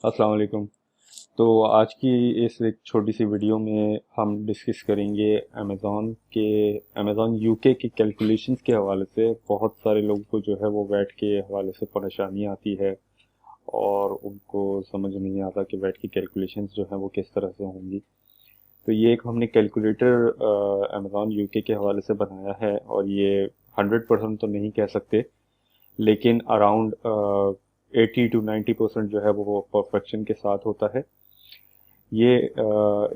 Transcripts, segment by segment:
अस्सलाम वालेकुम। तो आज की इस एक छोटी सी वीडियो में हम डिस्कस करेंगे अमेज़ॉन यूके की कैलकुलेशंस के हवाले से। बहुत सारे लोगों को जो है वो वैट के हवाले से परेशानी आती है और उनको समझ नहीं आता कि वैट की कैलकुलेशंस जो है वो किस तरह से होंगी। तो ये एक हमने कैलकुलेटर अमेज़ॉन यूके के हवाले से बनाया है और ये 100% तो नहीं कह सकते, लेकिन अराउंड 80 to 90% जो है वो परफेक्शन के साथ होता है। ये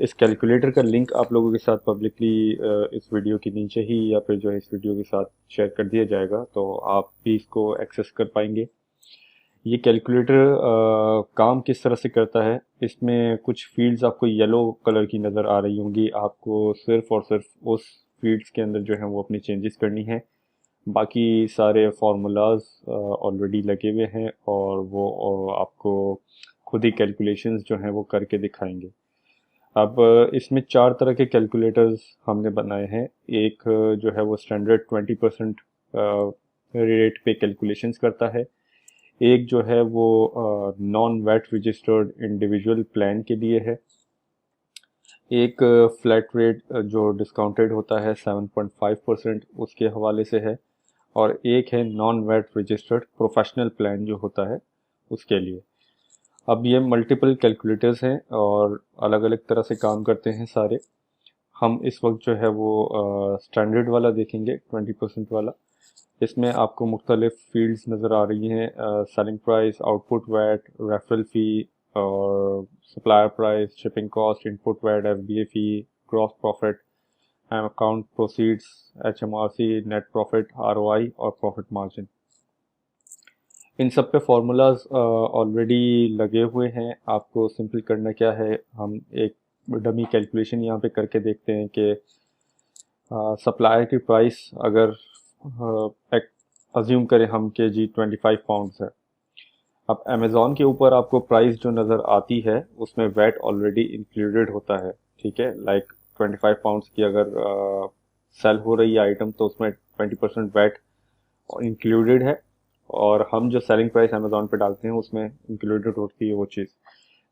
इस कैलकुलेटर का लिंक आप लोगों के साथ पब्लिकली इस वीडियो के नीचे ही या फिर जो है इस वीडियो के साथ शेयर कर दिया जाएगा, तो आप भी इसको एक्सेस कर पाएंगे। ये कैलकुलेटर काम किस तरह से करता है, इसमें कुछ फील्ड्स आपको येलो कलर की नज़र आ रही होंगी। आपको सिर्फ और सिर्फ उस फील्ड्स के अंदर जो है वो अपनी चेंजेस करनी है। बाकी सारे फार्मूलाज ऑलरेडी लगे हुए हैं और वो आपको खुद ही कैलकुलेशंस जो हैं वो करके दिखाएंगे। अब इसमें चार तरह के कैलकुलेटर्स हमने बनाए हैं। एक जो है वो स्टैंडर्ड 20% रेट पे कैलकुलेशंस करता है। एक जो है वो non VAT registered individual plan के लिए है। एक फ्लैट रेट जो डिस्काउंटेड होता है 7.5% उसके हवाले से है। और एक है non VAT registered professional plan जो होता है उसके लिए। अब ये मल्टीपल कैलकुलेटर्स हैं और अलग अलग तरह से काम करते हैं सारे। हम इस वक्त जो है वो स्टैंडर्ड वाला देखेंगे, 20% वाला। इसमें आपको मुख्तलिफ फील्ड्स नज़र आ रही हैं: selling price, output VAT, referral fee और supplier price, shipping cost, input VAT, FBA fee, gross profit, account proceeds, HMRC, net profit, ROI और प्रॉफिट मार्जिन। इन सब पे फार्मूलाज ऑलरेडी लगे हुए हैं। आपको सिंपल करना क्या है, हम एक डमी कैलकुलेशन यहाँ पे करके देखते हैं कि सप्लायर की प्राइस अगर अज्यूम करें हम कि जी 25 पाउंड्स है। अब अमेज़ॉन के ऊपर आपको प्राइस जो नज़र आती है उसमें वैट ऑलरेडी इंक्लूडेड होता है। ठीक है, लाइक 25 पाउंड्स की अगर सेल हो रही है आइटम तो उसमें 20% वैट इंक्लूडेड है। और हम जो सेलिंग प्राइस अमेज़ॉन पे डालते हैं उसमें इंक्लूडेड होती है वो चीज़।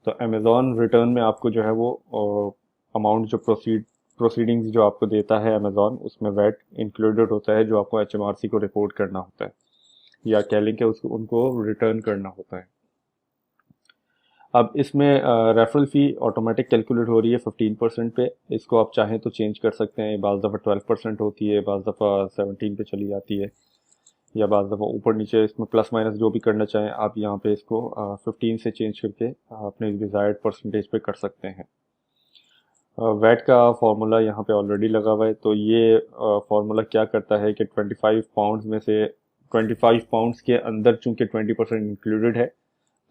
तो अमेज़ॉन रिटर्न में आपको जो है वो अमाउंट जो प्रोसीडिंग्स जो आपको देता है अमेज़ॉन, उसमें वैट इंक्लूडेड होता है जो आपको एचएमआरसी को रिपोर्ट करना होता है या कह लें कि उसको उनको रिटर्न करना होता है। अब इसमें रेफरल फ़ी ऑटोमेटिक कैलकुलेट हो रही है 15% पे। इसको आप चाहें तो चेंज कर सकते हैं। बाज़ दफ़ा 12% होती है, बाज़ दफ़ा 17 पे चली जाती है, या बाज़ दफ़ा ऊपर नीचे। इसमें प्लस माइनस जो भी करना चाहें आप यहाँ पे इसको 15 से चेंज करके अपने डिज़ायर्ड परसेंटेज पे कर सकते हैं। वैट का फार्मूला यहाँ पे ऑलरेडी लगा हुआ है। तो ये फार्मूला क्या करता है कि 25 पाउंड्स में से 25 पाउंड्स के अंदर चूंकि 20% इंक्लूडेड है,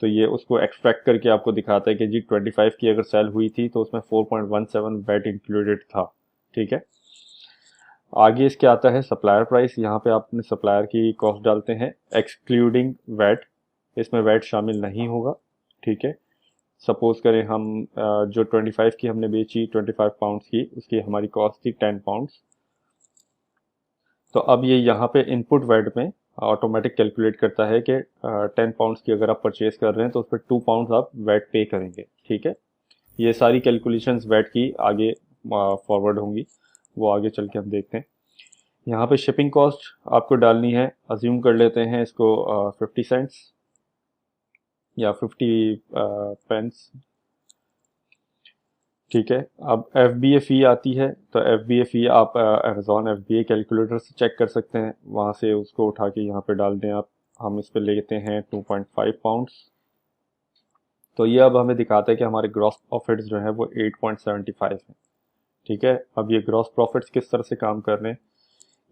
तो ये उसको एक्सट्रैक्ट करके आपको दिखाता है कि जी 25 की अगर सेल हुई थी तो उसमें 4.17 वैट इंक्लूडेड था। ठीक है, आगे इसके आता है सप्लायर प्राइस। यहाँ पे आप अपने सप्लायर की कॉस्ट डालते हैं एक्सक्लूडिंग वैट। इसमें वैट शामिल नहीं होगा। ठीक है, सपोज करें हम जो 25 की हमने बेची, 25 पाउंड्स की, उसकी हमारी कॉस्ट थी 10 पाउंड्स। तो अब ये यहाँ पे इनपुट वैट में ऑटोमेटिक कैलकुलेट करता है कि 10 पाउंड्स की अगर आप परचेज कर रहे हैं तो उस पर 2 पाउंड्स आप वैट पे करेंगे। ठीक है, ये सारी कैलकुलेशंस वैट की आगे फॉरवर्ड होंगी, वो आगे चल के हम देखते हैं। यहाँ पे शिपिंग कॉस्ट आपको डालनी है। अज्यूम कर लेते हैं इसको 50 सेंट्स या 50 पेंस। ठीक है, अब एफ बी ए फ़ी आती है। तो एफ बी ए फ़ी आप अमेज़ॉन एफ बी ए कैलकुलेटर से चेक कर सकते हैं, वहाँ से उसको उठा के यहाँ पे डाल दें आप। हम इस पे लेते हैं 2.5 पाउंड्स। तो ये अब हमें दिखाता है कि हमारे ग्रॉस प्रॉफिट्स जो है वो 8.75 है। ठीक है, अब ये ग्रॉस प्रॉफिट्स किस तरह से काम कर रहे हैं,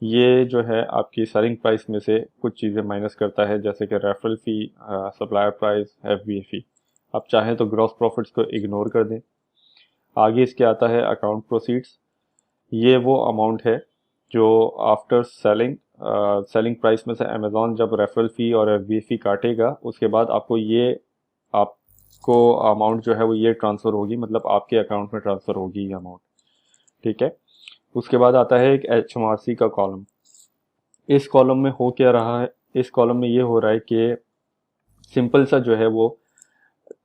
ये जो है आपकी सेलिंग प्राइस में से कुछ चीज़ें माइनस करता है, जैसे कि रेफरल फ़ी, सप्लायर प्राइस, एफ बी ए फ़ी। आप चाहें तो ग्रॉस प्रॉफिट्स को इग्नोर कर दें। आगे इसके आता है अकाउंट प्रोसीड्स। ये वो अमाउंट है जो आफ्टर सेलिंग सेलिंग प्राइस में से अमेज़ॉन जब रेफरल फ़ी और एफ बी ए फ़ी काटेगा उसके बाद आपको अमाउंट जो है वो ये ट्रांसफ़र होगी, मतलब आपके अकाउंट में ट्रांसफ़र होगी ये अमाउंट। ठीक है, उसके बाद आता है एक एच एम आर सी का कॉलम। इस कॉलम में हो क्या रहा है, इस कॉलम में ये हो रहा है कि सिंपल सा जो है वो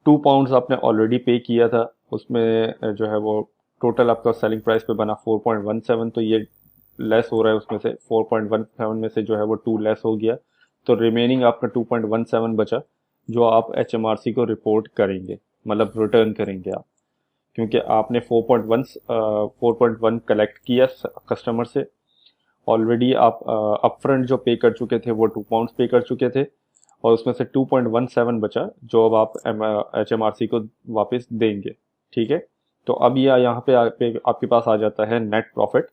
£2 आपने ऑलरेडी पे किया था, उसमें जो है वो टोटल आपका सेलिंग प्राइस पे बना 4.17, तो ये लेस हो रहा है उसमें से 4.17 में से जो है वो 2 लेस हो गया, तो रिमेनिंग आपका 2.17 बचा, जो आप HMRC को रिपोर्ट करेंगे, मतलब रिटर्न करेंगे आप, क्योंकि आपने 4.1 कलेक्ट किया कस्टमर से ऑलरेडी। आप अपफ्रंट जो पे कर चुके थे वो £2 पे कर चुके थे, और उसमें से 2.17 बचा जो अब आप HMRC को वापस देंगे। ठीक है, तो अब ये यहाँ पे आपके पास आ जाता है नेट प्रॉफिट।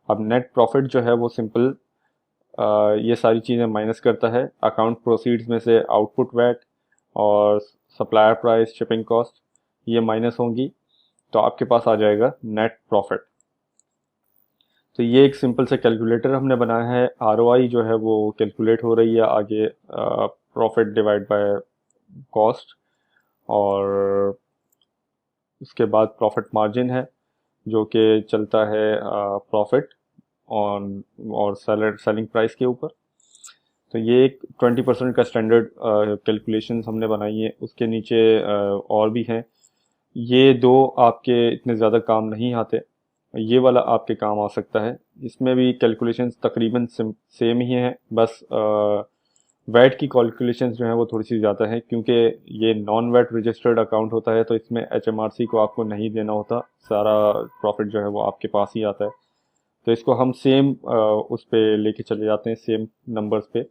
अब नेट प्रॉफिट जो है वो सिंपल ये सारी चीज़ें माइनस करता है। अकाउंट प्रोसीड्स में से आउटपुट वैट और सप्लायर प्राइस, शिपिंग कॉस्ट, ये माइनस होंगी, तो आपके पास आ जाएगा नेट प्रॉफिट। तो ये एक सिंपल से कैलकुलेटर हमने बनाया है। ROI जो है वो कैलकुलेट हो रही है आगे, प्रॉफिट डिवाइड बाय कॉस्ट, और उसके बाद प्रॉफिट मार्जिन है जो कि चलता है प्रॉफिट ऑन और सेलिंग प्राइस के ऊपर। तो ये एक 20% का स्टैंडर्ड कैलकुलेशंस हमने बनाई है। उसके नीचे और भी हैं, ये दो आपके इतने ज़्यादा काम नहीं आते, ये वाला आपके काम आ सकता है। इसमें भी कैलकुलेशंस तकरीबन सेम ही हैं, बस वैट की कैलकुलेशंस जो है वो थोड़ी सी ज़्यादा है, क्योंकि ये नॉन वैट रजिस्टर्ड अकाउंट होता है, तो इसमें HMRC को आपको नहीं देना होता, सारा प्रॉफिट जो है वो आपके पास ही आता है। तो इसको हम सेम उस पे लेके चले जाते हैं, सेम नंबर्स पे,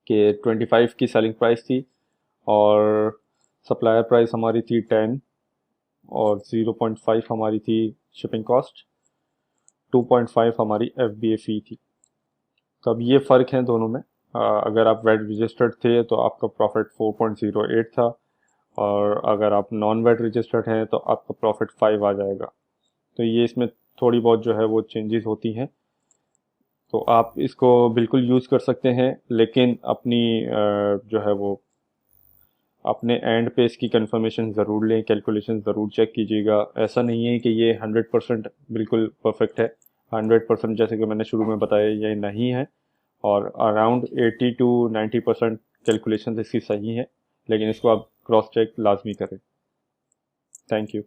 कि 25 की सेलिंग प्राइस थी और सप्लायर प्राइस हमारी थी 10, और 0.5 हमारी थी शिपिंग कॉस्ट, 2.5 हमारी FBA फी थी। तो अब ये फ़र्क है दोनों में। अगर आप वेट रजिस्टर्ड थे तो आपका प्रॉफिट 4.08 था, और अगर आप नॉन वेट रजिस्टर्ड हैं तो आपका प्रॉफिट 5 आ जाएगा। तो ये इसमें थोड़ी बहुत जो है वो चेंजेस होती हैं, तो आप इसको बिल्कुल यूज़ कर सकते हैं, लेकिन अपनी जो है वो अपने एंड पे इसकी कंफर्मेशन ज़रूर लें, कैलकुलेशन ज़रूर चेक कीजिएगा। ऐसा नहीं है कि ये 100% बिल्कुल परफेक्ट है, 100% जैसे कि मैंने शुरू में बताया ये नहीं है, और अराउंड 80 to 90% कैलकुलेशन इसकी सही है, लेकिन इसको आप क्रॉस चेक लाजमी करें। Thank you.